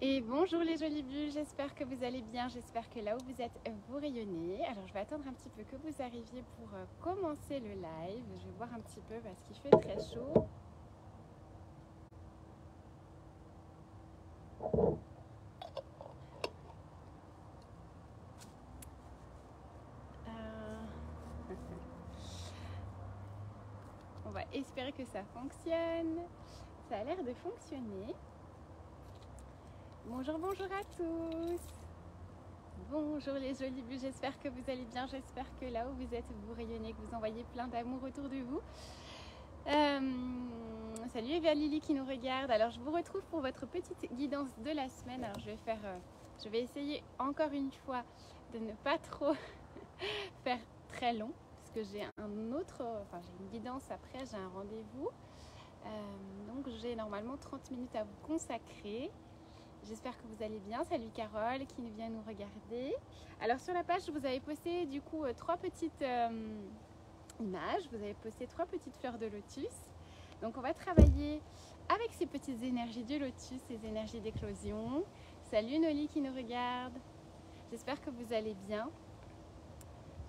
Et bonjour les jolies bulles, j'espère que vous allez bien, j'espère que là où vous êtes, vous rayonnez. Alors je vais attendre un petit peu que vous arriviez pour commencer le live. Je vais voir un petit peu parce qu'il fait très chaud. On va espérer que ça fonctionne. Ça a l'air de fonctionner. Bonjour, bonjour à tous. Bonjour les jolies bulles, j'espère que vous allez bien, j'espère que là où vous êtes, vous rayonnez, que vous envoyez plein d'amour autour de vous. Salut Eva Lily qui nous regarde. Alors je vous retrouve pour votre petite guidance de la semaine. Alors je vais essayer encore une fois de ne pas trop faire très long parce que j'ai j'ai une guidance après, j'ai un rendez-vous. Donc j'ai normalement 30 minutes à vous consacrer. J'espère que vous allez bien. Salut Carole qui vient nous regarder. Alors sur la page, vous avez posté du coup 3 petites images. Vous avez posté 3 petites fleurs de lotus. Donc on va travailler avec ces petites énergies du lotus, ces énergies d'éclosion. Salut Noli qui nous regarde. J'espère que vous allez bien.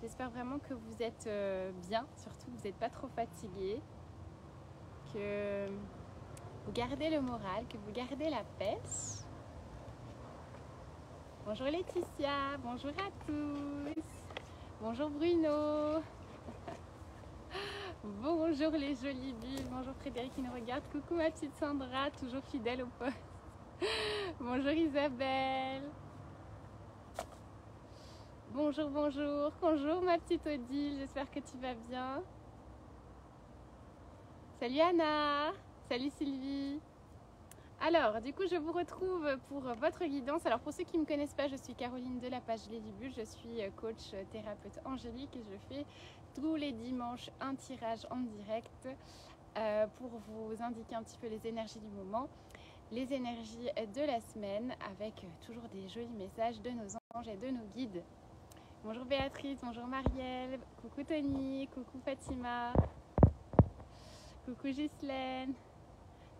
J'espère vraiment que vous êtes bien, surtout que vous n'êtes pas trop fatigué, que vous gardez le moral, que vous gardez la pêche. Bonjour Laetitia, bonjour à tous. Bonjour Bruno. Bonjour les jolies bulles. Bonjour Frédéric qui nous regarde. Coucou ma petite Sandra, toujours fidèle au poste. Bonjour Isabelle. Bonjour, bonjour. Bonjour ma petite Odile, j'espère que tu vas bien. Salut Anna. Salut Sylvie. Alors, du coup, je vous retrouve pour votre guidance. Alors, pour ceux qui ne me connaissent pas, je suis Caroline de la page Lady Bulle. Je suis coach thérapeute angélique et je fais tous les dimanches un tirage en direct pour vous indiquer un petit peu les énergies du moment, les énergies de la semaine avec toujours des jolis messages de nos anges et de nos guides. Bonjour Béatrice, bonjour Marielle, coucou Tony, coucou Fatima, coucou Ghislaine,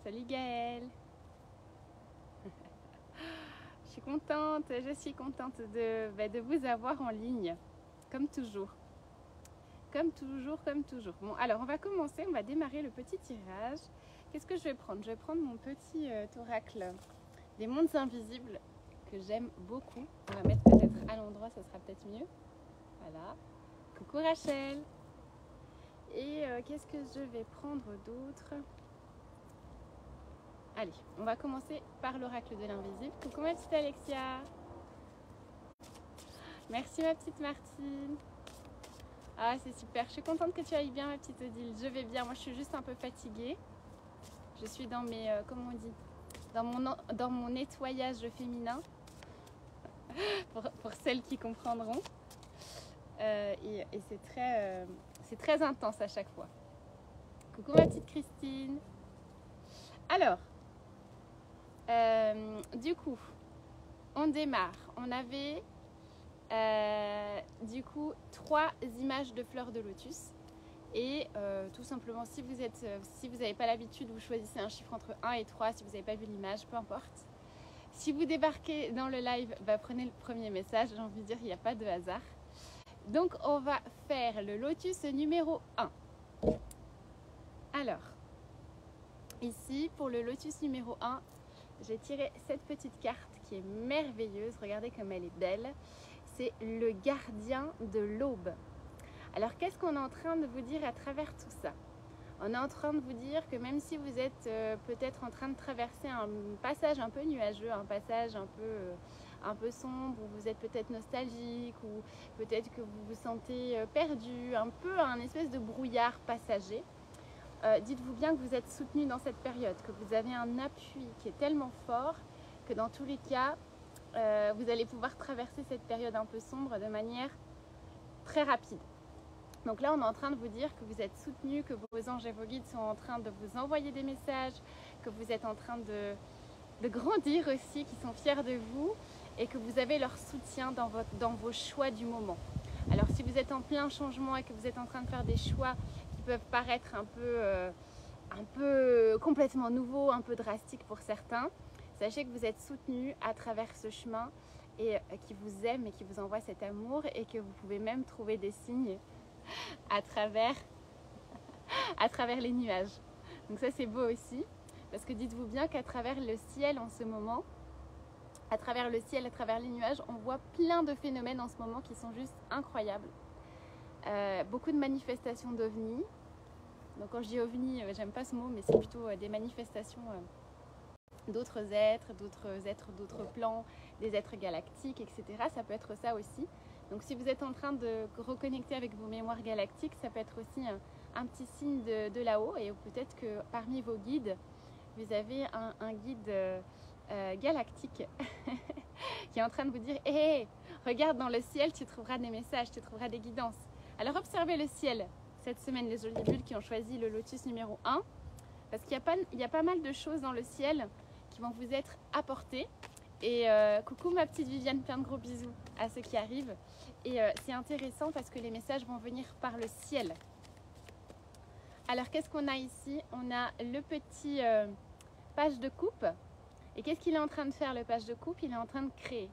salut Gaëlle. Je suis contente de vous avoir en ligne, comme toujours. Comme toujours, comme toujours. Bon, alors on va commencer, on va démarrer le petit tirage. Qu'est-ce que je vais prendre? Je vais prendre mon petit oracle des mondes invisibles que j'aime beaucoup. On va mettre peut-être à l'endroit, ça sera peut-être mieux. Voilà. Coucou Rachel. Et qu'est-ce que je vais prendre d'autre? Allez, on va commencer par l'oracle de l'invisible. Coucou ma petite Alexia. Merci ma petite Martine. Ah, c'est super. Je suis contente que tu ailles bien, ma petite Odile. Je vais bien. Moi, je suis juste un peu fatiguée. Je suis dans mes, comment on dit, dans mon nettoyage féminin, pour celles qui comprendront. Et c'est très intense à chaque fois. Coucou ma petite Christine. Alors, du coup, on démarre. On avait du coup 3 images de fleurs de lotus. Et tout simplement, si vous n'avez pas l'habitude, vous choisissez un chiffre entre 1 et 3. Si vous n'avez pas vu l'image, peu importe. Si vous débarquez dans le live, prenez le premier message. J'ai envie de dire, il n'y a pas de hasard. Donc, on va faire le lotus numéro 1. Alors, ici, pour le lotus numéro 1, j'ai tiré cette petite carte qui est merveilleuse. Regardez comme elle est belle. C'est le gardien de l'aube. Alors, qu'est-ce qu'on est en train de vous dire à travers tout ça? On est en train de vous dire que même si vous êtes peut-être en train de traverser un passage un peu nuageux, un passage un peu sombre, où vous êtes peut-être nostalgique, ou peut-être que vous vous sentez perdu, un peu un espèce de brouillard passager, dites-vous bien que vous êtes soutenu dans cette période, que vous avez un appui qui est tellement fort que dans tous les cas, vous allez pouvoir traverser cette période un peu sombre de manière très rapide. Donc là, on est en train de vous dire que vous êtes soutenu, que vos anges et vos guides sont en train de vous envoyer des messages, que vous êtes en train de grandir aussi, qu'ils sont fiers de vous et que vous avez leur soutien dans vos choix du moment. Alors si vous êtes en plein changement et que vous êtes en train de faire des choix qui peuvent paraître un peu complètement nouveaux, un peu drastiques pour certains, Sachez que vous êtes soutenu à travers ce chemin et qui vous aime et qui vous envoie cet amour, et que vous pouvez même trouver des signes à travers les nuages. Donc ça, c'est beau aussi, parce que dites-vous bien qu'à travers le ciel en ce moment, à travers le ciel, à travers les nuages, on voit plein de phénomènes en ce moment qui sont juste incroyables. Beaucoup de manifestations d'ovnis. Donc quand je dis ovnis, j'aime pas ce mot, mais c'est plutôt des manifestations d'autres êtres, d'autres plans, des êtres galactiques, etc. Ça peut être ça aussi. Donc si vous êtes en train de reconnecter avec vos mémoires galactiques, ça peut être aussi un petit signe de là-haut. Et peut-être que parmi vos guides, vous avez un guide galactique qui est en train de vous dire hey, regarde dans le ciel, tu trouveras des messages, tu trouveras des guidances. Alors observez le ciel cette semaine, les jolies bulles qui ont choisi le lotus numéro 1, parce qu'il y a pas mal de choses dans le ciel qui vont vous être apportées. Et coucou ma petite Viviane, plein de gros bisous à ceux qui arrivent. Et c'est intéressant parce que les messages vont venir par le ciel. Alors qu'est-ce qu'on a ici? On a le petit page de coupe. Et qu'est-ce qu'il est en train de faire, le page de coupe? Il est en train de créer.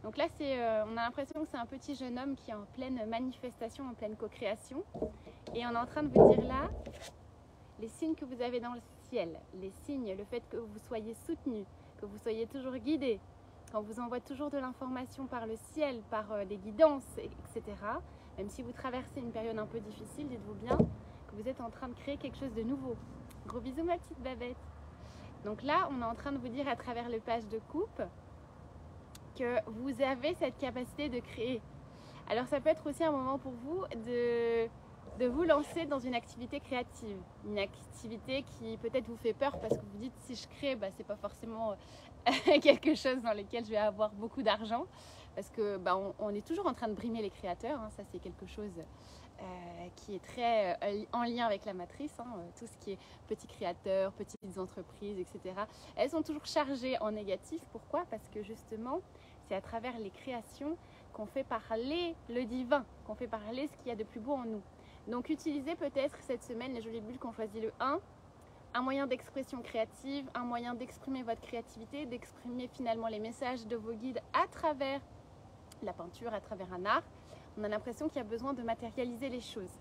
Donc là, on a l'impression que c'est un petit jeune homme qui est en pleine manifestation, en pleine co-création. Et on est en train de vous dire là, les signes que vous avez dans le ciel, les signes, le fait que vous soyez soutenu, que vous soyez toujours guidé, qu'on vous envoie toujours de l'information par le ciel, par des guidances, etc. Même si vous traversez une période un peu difficile, dites-vous bien que vous êtes en train de créer quelque chose de nouveau. Gros bisous ma petite Babette. Donc là, on est en train de vous dire à travers le page de coupe que vous avez cette capacité de créer. Alors ça peut être aussi un moment pour vous de vous lancer dans une activité créative. Une activité qui peut-être vous fait peur parce que vous dites si je crée, c'est pas forcément quelque chose dans lequel je vais avoir beaucoup d'argent. Parce que on est toujours en train de brimer les créateurs, hein. Ça c'est quelque chose qui est très en lien avec la matrice, hein. Tout ce qui est petits créateurs, petites entreprises, etc. Elles sont toujours chargées en négatif. Pourquoi? Parce que justement, c'est à travers les créations qu'on fait parler le divin, qu'on fait parler ce qu'il y a de plus beau en nous. Donc utilisez peut-être cette semaine, les jolies bulles qui ont choisi le 1, un moyen d'expression créative, un moyen d'exprimer votre créativité, d'exprimer finalement les messages de vos guides à travers la peinture, à travers un art. On a l'impression qu'il y a besoin de matérialiser les choses.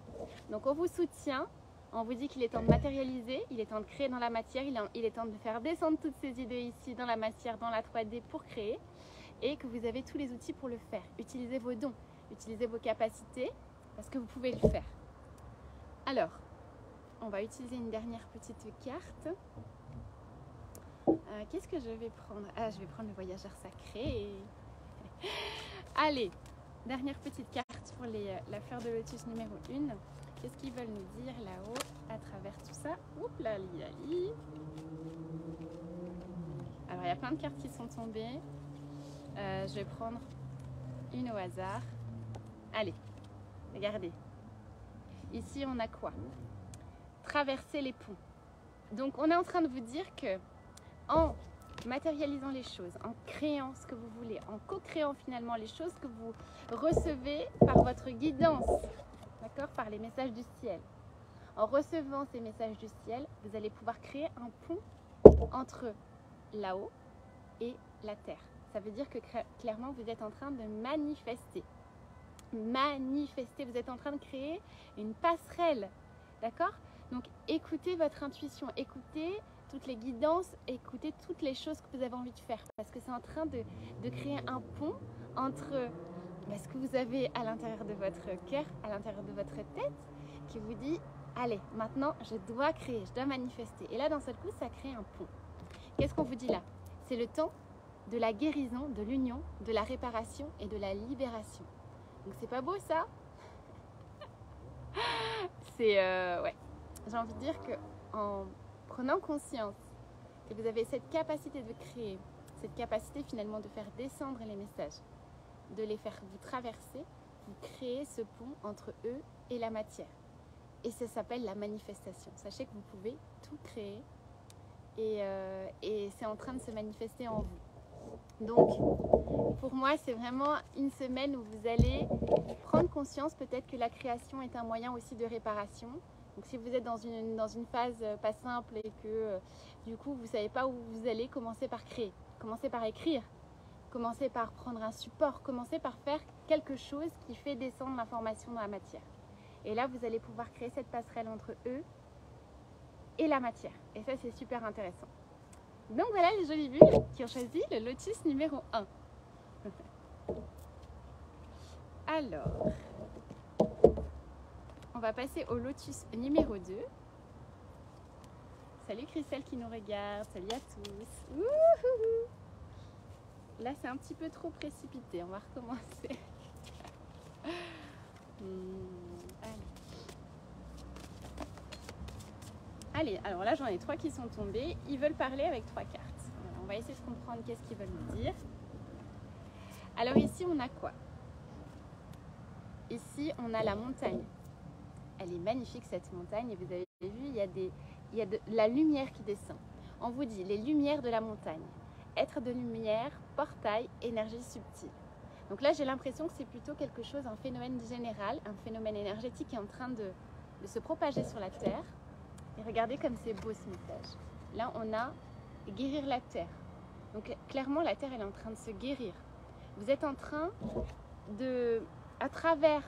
Donc on vous soutient, on vous dit qu'il est temps de matérialiser, il est temps de créer dans la matière, il est temps de faire descendre toutes ces idées ici dans la matière, dans la 3D pour créer, et que vous avez tous les outils pour le faire. Utilisez vos dons, utilisez vos capacités, parce que vous pouvez le faire. Alors, on va utiliser une dernière petite carte. Qu'est-ce que je vais prendre? Ah, je vais prendre le voyageur sacré. Allez, dernière petite carte pour la fleur de lotus numéro 1. Qu'est-ce qu'ils veulent nous dire là-haut à travers tout ça? Oups là, li. Alors, il y a plein de cartes qui sont tombées. Je vais prendre une au hasard. Allez, regardez. Ici, on a quoi? Traverser les ponts. Donc, on est en train de vous dire que en matérialisant les choses, en créant ce que vous voulez, en co-créant finalement les choses que vous recevez par votre guidance, d'accord, par les messages du ciel. En recevant ces messages du ciel, vous allez pouvoir créer un pont entre là-haut et la terre. Ça veut dire que clairement, vous êtes en train de manifester. Manifester, vous êtes en train de créer une passerelle, d'accord? Donc, écoutez votre intuition, écoutez toutes les guidances, écoutez toutes les choses que vous avez envie de faire, parce que c'est en train de créer un pont entre ce que vous avez à l'intérieur de votre cœur, à l'intérieur de votre tête, qui vous dit, allez, maintenant, je dois créer, je dois manifester. Et là, d'un seul coup, ça crée un pont. Qu'est-ce qu'on vous dit là? C'est le temps de la guérison, de l'union, de la réparation et de la libération. Donc, c'est pas beau, ça? C'est, ouais. J'ai envie de dire qu'en prenant conscience que vous avez cette capacité de créer, cette capacité finalement de faire descendre les messages, de les faire vous traverser, vous créez ce pont entre eux et la matière. Et ça s'appelle la manifestation. Sachez que vous pouvez tout créer et c'est en train de se manifester en vous. Donc, pour moi, c'est vraiment une semaine où vous allez prendre conscience peut-être que la création est un moyen aussi de réparation. Donc, si vous êtes dans une phase pas simple et que du coup, vous ne savez pas où vous allez, commencer par créer. Commencez par écrire, commencez par prendre un support, commencez par faire quelque chose qui fait descendre l'information dans la matière. Et là, vous allez pouvoir créer cette passerelle entre eux et la matière. Et ça, c'est super intéressant. Donc voilà les jolies bulles qui ont choisi le lotus numéro 1. Alors, on va passer au lotus numéro 2. Salut Christelle qui nous regarde, salut à tous. Ouhouhou. Là, c'est un petit peu trop précipité, on va recommencer. Allez, alors là, j'en ai 3 qui sont tombés. Ils veulent parler avec 3 cartes. Voilà, on va essayer de comprendre qu'est-ce qu'ils veulent nous dire. Alors ici, on a quoi? Ici, on a la montagne. Elle est magnifique, cette montagne. Et vous avez vu, il y a de la lumière qui descend. On vous dit les lumières de la montagne. Être de lumière, portail, énergie subtile. Donc là, j'ai l'impression que c'est plutôt quelque chose, un phénomène général, un phénomène énergétique qui est en train de se propager sur la Terre. Et regardez comme c'est beau ce message. Là, on a guérir la Terre. Donc clairement, la Terre, elle est en train de se guérir. Vous êtes en train de, à travers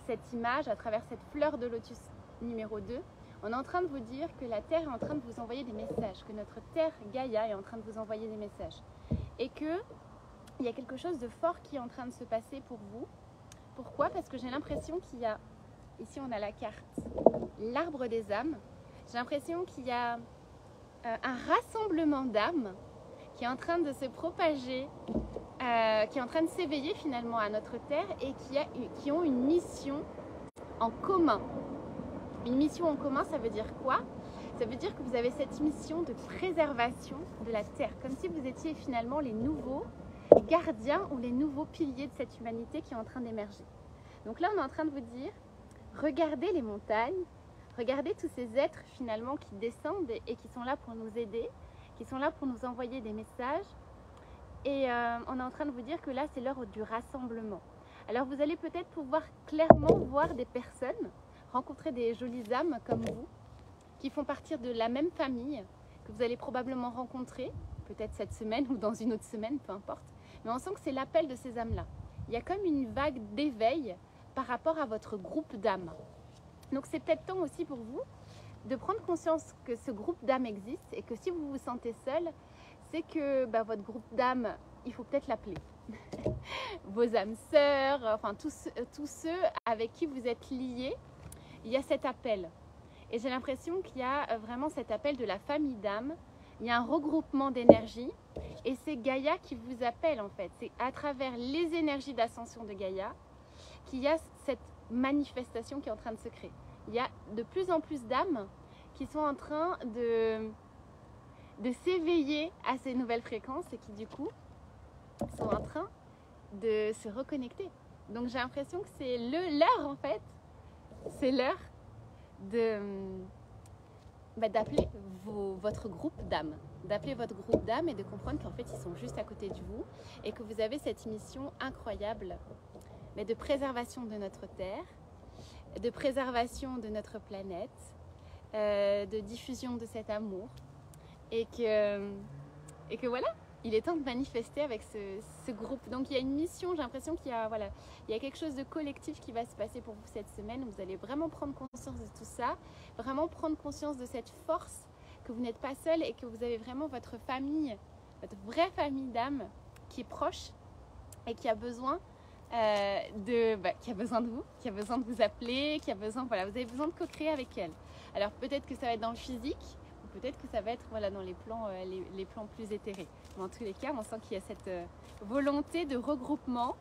cette image, à travers cette fleur de lotus numéro 2, on est en train de vous dire que la Terre est en train de vous envoyer des messages, que notre Terre Gaïa est en train de vous envoyer des messages. Et qu'il y a quelque chose de fort qui est en train de se passer pour vous. Pourquoi? Parce que j'ai l'impression qu'il y a, ici on a la carte, l'arbre des âmes. J'ai l'impression qu'il y a un rassemblement d'âmes qui est en train de se propager, qui est en train de s'éveiller finalement à notre Terre et qui ont une mission en commun. Une mission en commun, ça veut dire quoi? Ça veut dire que vous avez cette mission de préservation de la Terre, comme si vous étiez finalement les nouveaux gardiens ou les nouveaux piliers de cette humanité qui est en train d'émerger. Donc là, on est en train de vous dire, regardez les montagnes, regardez tous ces êtres finalement qui descendent et qui sont là pour nous aider, qui sont là pour nous envoyer des messages. Et on est en train de vous dire que là, c'est l'heure du rassemblement. Alors vous allez peut-être pouvoir clairement voir des personnes, rencontrer des jolies âmes comme vous, qui font partie de la même famille, que vous allez probablement rencontrer, peut-être cette semaine ou dans une autre semaine, peu importe. Mais on sent que c'est l'appel de ces âmes-là. Il y a comme une vague d'éveil par rapport à votre groupe d'âmes. Donc c'est peut-être temps aussi pour vous de prendre conscience que ce groupe d'âmes existe et que si vous vous sentez seul, c'est que votre groupe d'âmes, il faut peut-être l'appeler. Vos âmes sœurs, enfin tous ceux avec qui vous êtes liés, il y a cet appel. Et j'ai l'impression qu'il y a vraiment cet appel de la famille d'âmes. Il y a un regroupement d'énergie et c'est Gaïa qui vous appelle en fait. C'est à travers les énergies d'ascension de Gaïa qu'il y a cette manifestation qui est en train de se créer. Il y a de plus en plus d'âmes qui sont en train de s'éveiller à ces nouvelles fréquences et qui du coup sont en train de se reconnecter. Donc j'ai l'impression que c'est l'heure en fait, c'est l'heure d'appeler votre groupe d'âmes, d'appeler votre groupe d'âmes et de comprendre qu'en fait ils sont juste à côté de vous et que vous avez cette mission incroyable de préservation de notre Terre, de préservation de notre planète, de diffusion de cet amour et que voilà, il est temps de manifester avec ce groupe. Donc il y a une mission, j'ai l'impression qu'il y a quelque chose de collectif qui va se passer pour vous cette semaine. Vous allez vraiment prendre conscience de tout ça, vraiment prendre conscience de cette force, que vous n'êtes pas seul et que vous avez vraiment votre famille, votre vraie famille d'âmes qui est proche et qui a besoin qui a besoin de vous, qui a besoin de vous appeler, qui a besoin, vous avez besoin de co-créer avec elle. Alors peut-être que ça va être dans le physique, ou peut-être que ça va être dans les plans, les plans plus éthérés. Mais en tous les cas, on sent qu'il y a cette volonté de regroupement,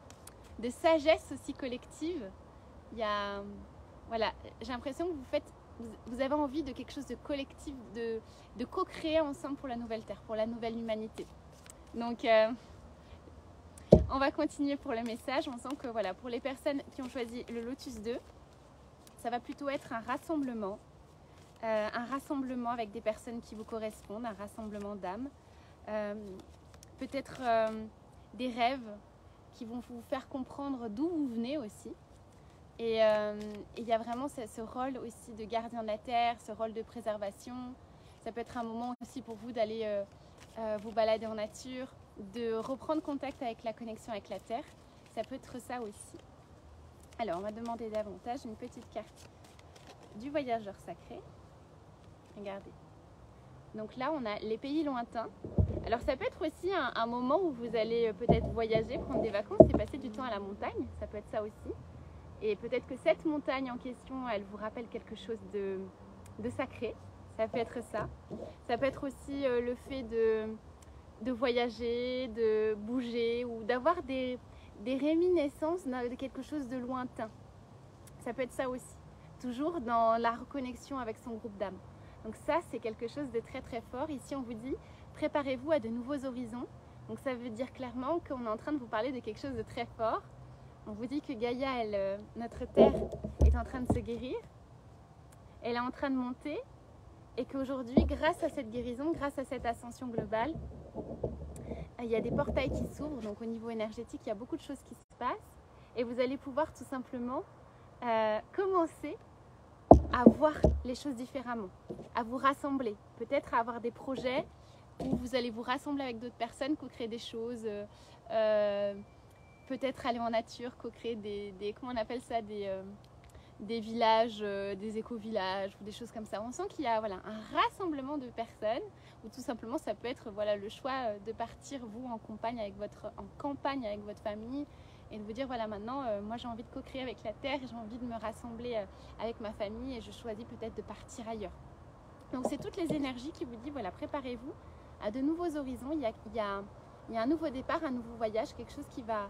de sagesse aussi collective. Il y a, j'ai l'impression que vous avez envie de quelque chose de collectif, de co-créer ensemble pour la nouvelle Terre, pour la nouvelle humanité. Donc on va continuer pour le message. On sent que pour les personnes qui ont choisi le Lotus 2, ça va plutôt être un rassemblement avec des personnes qui vous correspondent, un rassemblement d'âmes, peut-être des rêves qui vont vous faire comprendre d'où vous venez aussi. Et il y a vraiment ce rôle aussi de gardien de la terre, ce rôle de préservation. Ça peut être un moment aussi pour vous d'aller vous balader en nature, de reprendre contact avec la connexion avec la terre. Ça peut être ça aussi. Alors, on va demander davantage une petite carte du voyageur sacré. Regardez. Donc là, on a les pays lointains. Alors, ça peut être aussi un moment où vous allez peut-être voyager, prendre des vacances et passer du temps à la montagne. Ça peut être ça aussi. Et peut-être que cette montagne en question, elle vous rappelle quelque chose de sacré. Ça peut être ça. Ça peut être aussi le fait de voyager, de bouger ou d'avoir des réminiscences de quelque chose de lointain. Ça peut être ça aussi. Toujours dans la reconnexion avec son groupe d'âme. Donc ça, c'est quelque chose de très très fort. Ici, on vous dit, préparez-vous à de nouveaux horizons. Donc ça veut dire clairement qu'on est en train de vous parler de quelque chose de très fort. On vous dit que Gaïa, notre Terre, est en train de se guérir. Elle est en train de monter. Et qu'aujourd'hui, grâce à cette guérison, grâce à cette ascension globale, il y a des portails qui s'ouvrent. Donc au niveau énergétique, il y a beaucoup de choses qui se passent. Et vous allez pouvoir tout simplement commencer à voir les choses différemment, à vous rassembler, peut-être à avoir des projets où vous allez vous rassembler avec d'autres personnes, co-créer des choses, peut-être aller en nature, co-créer comment on appelle ça, des villages, des éco-villages ou des choses comme ça. On sent qu'il y a voilà, un rassemblement de personnes ou tout simplement ça peut être voilà, le choix de partir vous en campagne avec votre famille et de vous dire voilà maintenant moi j'ai envie de co-créer avec la terre, j'ai envie de me rassembler avec ma famille et je choisis peut-être de partir ailleurs. Donc c'est toutes les énergies qui vous disent voilà préparez-vous à de nouveaux horizons, il y a un nouveau départ, un nouveau voyage, quelque chose qui va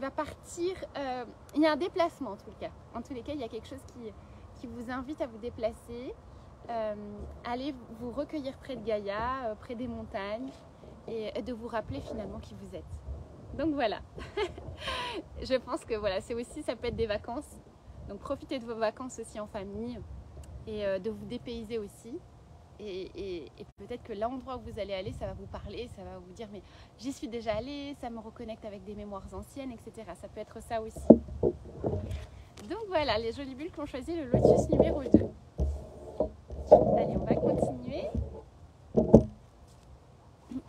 partir, il y a un déplacement en tout cas. En tous les cas, il y a quelque chose qui vous invite à vous déplacer, aller vous recueillir près de Gaïa, près des montagnes et de vous rappeler finalement qui vous êtes. Donc voilà, je pense que voilà, c'est aussi, ça peut être des vacances. Donc profitez de vos vacances aussi en famille et de vous dépayser aussi. Et peut-être que l'endroit où vous allez aller, ça va vous parler, ça va vous dire mais j'y suis déjà allée, ça me reconnecte avec des mémoires anciennes, etc. Ça peut être ça aussi. Donc voilà, les jolies bulles qui ont choisi le lotus numéro 2. Allez, on va continuer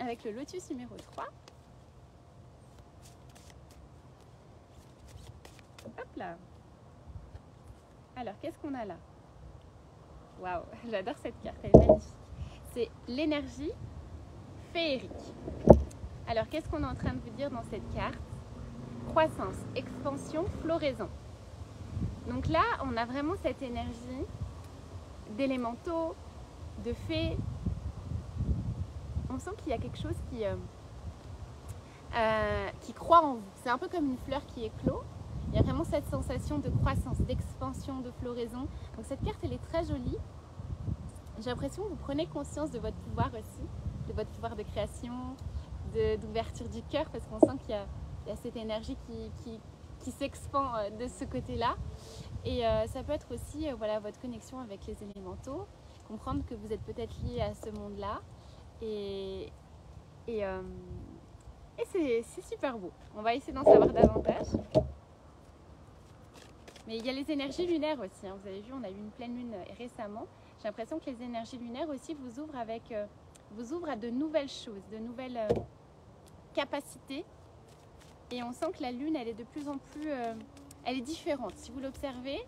avec le lotus numéro 3. Hop là. Alors, qu'est-ce qu'on a là? Waouh, j'adore cette carte, elle est magnifique. C'est l'énergie féerique. Alors, qu'est-ce qu'on est en train de vous dire dans cette carte? Croissance, expansion, floraison. Donc là, on a vraiment cette énergie d'élémentaux, de fées. On sent qu'il y a quelque chose qui croît en vous. C'est un peu comme une fleur qui éclot. Il y a vraiment cette sensation de croissance, d'expansion, de floraison. Donc cette carte, elle est très jolie. J'ai l'impression que vous prenez conscience de votre pouvoir aussi, de votre pouvoir de création, d'ouverture du cœur, parce qu'on sent qu'il y a cette énergie qui s'expand de ce côté-là. Et ça peut être aussi voilà, votre connexion avec les élémentaux, comprendre que vous êtes peut-être lié à ce monde-là. Et c'est super beau. On va essayer d'en savoir davantage. Mais il y a les énergies lunaires aussi. Hein. Vous avez vu, on a eu une pleine lune récemment. J'ai l'impression que les énergies lunaires aussi vous ouvrent à de nouvelles choses, de nouvelles capacités. Et on sent que la lune, elle est de plus en plus... elle est différente. Si vous l'observez,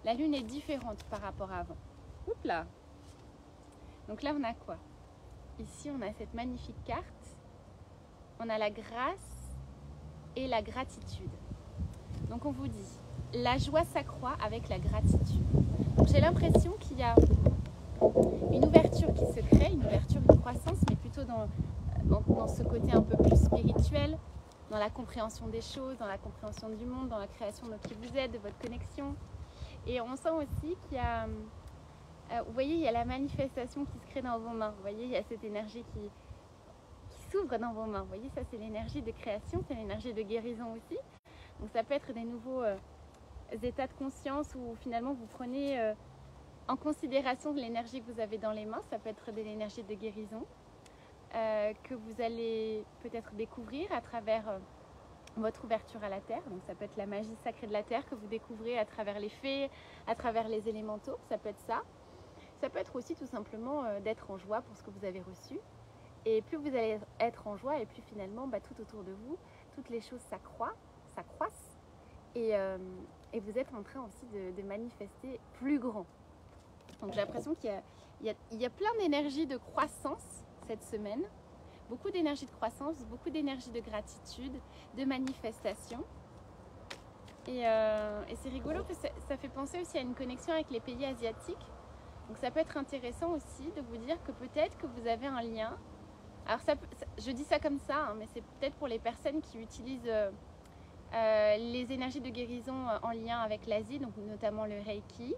la lune est différente par rapport à avant. Oups là. Donc là, on a quoi? Ici, on a cette magnifique carte. On a la grâce et la gratitude. Donc on vous dit, la joie s'accroît avec la gratitude. Donc j'ai l'impression qu'il y a une ouverture qui se crée, une ouverture, une croissance, mais plutôt dans ce côté un peu plus spirituel, dans la compréhension des choses, dans la compréhension du monde, dans la création de qui vous êtes, de votre connexion. Et on sent aussi qu'il y a, vous voyez, il y a la manifestation qui se crée dans vos mains. Vous voyez, il y a cette énergie qui s'ouvre dans vos mains. Vous voyez, ça c'est l'énergie de création, c'est l'énergie de guérison aussi. Donc ça peut être des nouveaux états de conscience où finalement vous prenez en considération l'énergie que vous avez dans les mains. Ça peut être de l'énergie de guérison que vous allez peut-être découvrir à travers votre ouverture à la terre. Donc ça peut être la magie sacrée de la terre que vous découvrez à travers les fées, à travers les élémentaux. Ça peut être ça. Ça peut être aussi tout simplement d'être en joie pour ce que vous avez reçu Et plus vous allez être en joie, et plus finalement, tout autour de vous, toutes les choses s'accroissent. Et vous êtes en train aussi de manifester plus grand. Donc j'ai l'impression qu'il y a plein d'énergie de croissance cette semaine. Beaucoup d'énergie de croissance, beaucoup d'énergie de gratitude, de manifestation. Et c'est rigolo parce que ça fait penser aussi à une connexion avec les pays asiatiques. Donc ça peut être intéressant aussi de vous dire que peut-être que vous avez un lien. Alors je dis ça comme ça, hein, mais c'est peut-être pour les personnes qui utilisent les énergies de guérison en lien avec l'Asie, donc notamment le Reiki.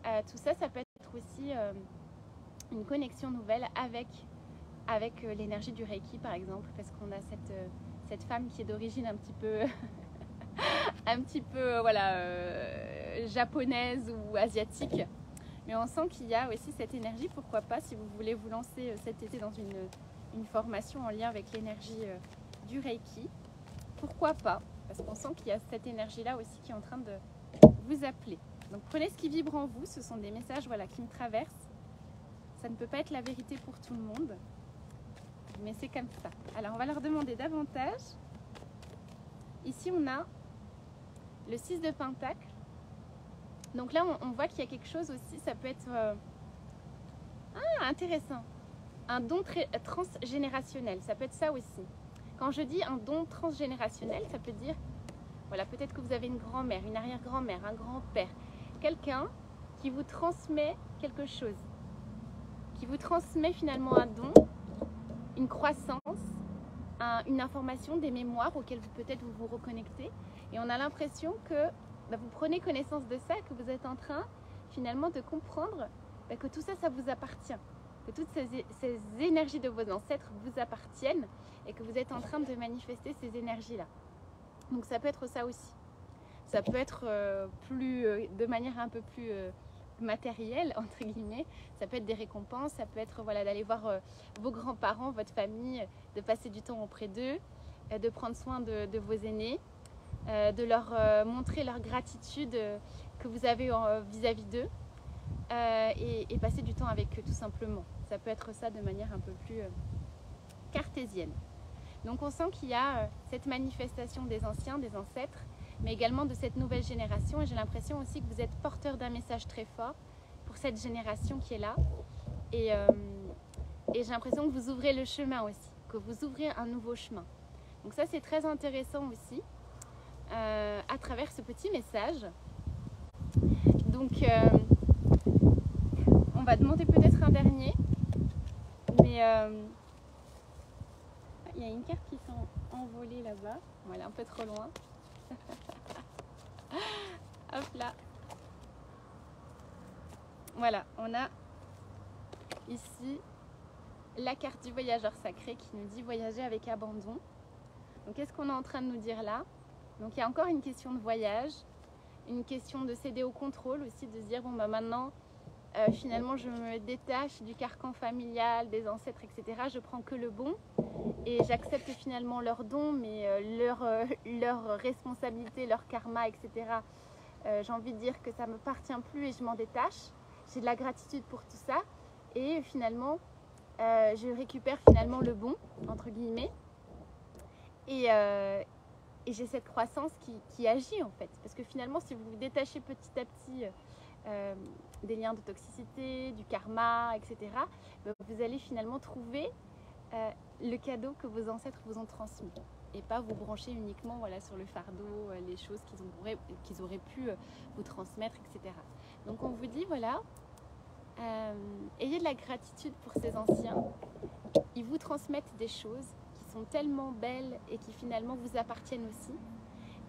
Tout ça, ça peut être aussi une connexion nouvelle avec l'énergie du Reiki, par exemple, parce qu'on a cette femme qui est d'origine un petit peu japonaise ou asiatique. Mais on sent qu'il y a aussi cette énergie, pourquoi pas, si vous voulez vous lancer cet été dans une formation en lien avec l'énergie du Reiki, pourquoi pas, parce qu'on sent qu'il y a cette énergie-là aussi qui est en train de vous appeler. Donc prenez ce qui vibre en vous, ce sont des messages qui me traversent. Ça ne peut pas être la vérité pour tout le monde, mais c'est comme ça. Alors on va leur demander davantage. Ici on a le 6 de Pentacle. Donc là on voit qu'il y a quelque chose aussi, ça peut être intéressant. Un don transgénérationnel, ça peut être ça aussi. Quand je dis un don transgénérationnel, ça peut dire, peut-être que vous avez une grand-mère, une arrière-grand-mère, un grand-père, quelqu'un qui vous transmet quelque chose, qui vous transmet finalement un don, une croissance, une information, des mémoires auxquelles peut-être vous reconnectez. Et on a l'impression que vous prenez connaissance de ça, que vous êtes en train finalement de comprendre que tout ça, ça vous appartient. Que toutes ces énergies de vos ancêtres vous appartiennent et que vous êtes en train de manifester ces énergies-là. Donc ça peut être ça aussi. Ça peut être de manière un peu plus matérielle, entre guillemets. Ça peut être des récompenses, ça peut être d'aller voir vos grands-parents, votre famille, de passer du temps auprès d'eux, de prendre soin de vos aînés, de leur montrer leur gratitude que vous avez vis-à-vis d'eux. Et passer du temps avec eux tout simplement. Ça peut être ça de manière un peu plus cartésienne. Donc on sent qu'il y a cette manifestation des anciens, des ancêtres, mais également de cette nouvelle génération. Et j'ai l'impression aussi que vous êtes porteur d'un message très fort pour cette génération qui est là. Et j'ai l'impression que vous ouvrez le chemin aussi, que vous ouvrez un nouveau chemin. Donc ça c'est très intéressant aussi à travers ce petit message. Donc on va demander peut-être un dernier, mais il y a une carte qui s'est envolée là-bas. Voilà, un peu trop loin. Hop là. Voilà, on a ici la carte du voyageur sacré qui nous dit voyager avec abandon. Donc qu'est-ce qu'on est en train de nous dire là? Donc il y a encore une question de voyage, une question de céder au contrôle aussi, de se dire maintenant finalement je me détache du carcan familial, des ancêtres, etc. Je prends que le bon et j'accepte finalement leurs dons, mais leur responsabilité, leur karma, etc. J'ai envie de dire que ça ne me appartient plus et je m'en détache. J'ai de la gratitude pour tout ça et finalement je récupère finalement le bon, entre guillemets, et j'ai cette croissance qui agit en fait. Parce que finalement si vous vous détachez petit à petit des liens de toxicité, du karma, etc., vous allez finalement trouver le cadeau que vos ancêtres vous ont transmis et pas vous brancher uniquement sur le fardeau, les choses qu'ils auraient pu vous transmettre, etc. Donc on vous dit ayez de la gratitude pour ces anciens. Ils vous transmettent des choses qui sont tellement belles et qui finalement vous appartiennent aussi,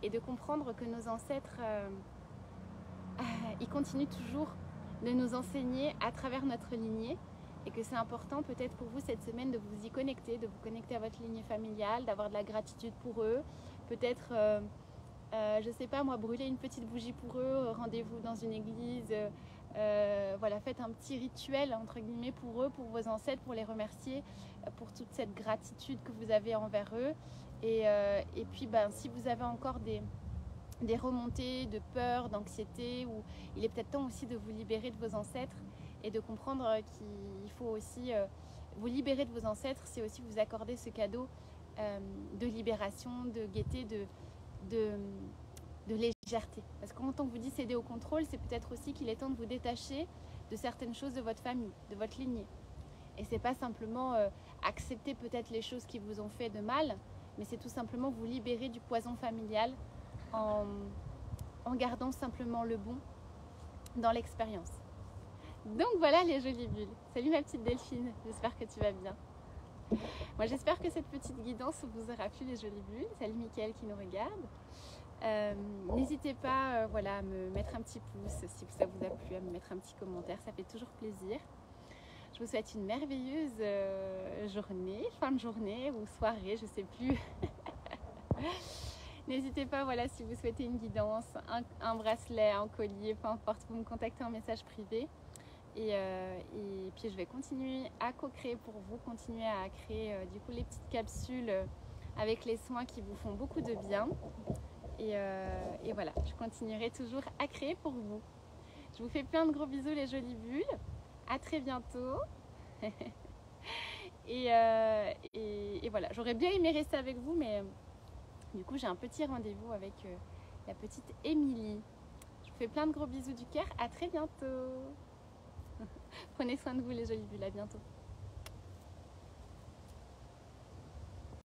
et de comprendre que nos ancêtres ils continuent toujours de nous enseigner à travers notre lignée, et que c'est important peut-être pour vous cette semaine de vous y connecter, de vous connecter à votre lignée familiale, d'avoir de la gratitude pour eux, peut-être, je sais pas moi, brûler une petite bougie pour eux, rendez-vous dans une église, faites un petit rituel entre guillemets pour eux, pour vos ancêtres, pour les remercier pour toute cette gratitude que vous avez envers eux, et puis si vous avez encore des remontées de peur, d'anxiété, ou il est peut-être temps aussi de vous libérer de vos ancêtres et de comprendre qu'il faut aussi vous libérer de vos ancêtres, c'est aussi vous accorder ce cadeau de libération, de gaieté, de légèreté. Parce que quand on vous dit céder au contrôle, c'est peut-être aussi qu'il est temps de vous détacher de certaines choses de votre famille, de votre lignée. Et c'est pas simplement accepter peut-être les choses qui vous ont fait de mal, mais c'est tout simplement vous libérer du poison familial en gardant simplement le bon dans l'expérience. Donc voilà les jolies bulles. Salut ma petite Delphine, j'espère que tu vas bien. Moi j'espère que cette petite guidance vous aura plu les jolies bulles. Salut Mickaël qui nous regarde. N'hésitez pas voilà, à me mettre un petit pouce si ça vous a plu, à me mettre un petit commentaire, ça fait toujours plaisir. Je vous souhaite une merveilleuse journée, fin de journée ou soirée, je ne sais plus. N'hésitez pas, voilà, si vous souhaitez une guidance, un bracelet, un collier, peu importe, vous me contactez en message privé. Et puis je vais continuer à co-créer pour vous, continuer à créer du coup les petites capsules avec les soins qui vous font beaucoup de bien. Et voilà, je continuerai toujours à créer pour vous. Je vous fais plein de gros bisous les jolies bulles. À très bientôt. et voilà, j'aurais bien aimé rester avec vous, mais du coup j'ai un petit rendez-vous avec la petite Émilie. Je vous fais plein de gros bisous du cœur. À très bientôt. Prenez soin de vous les jolies bulles. À bientôt.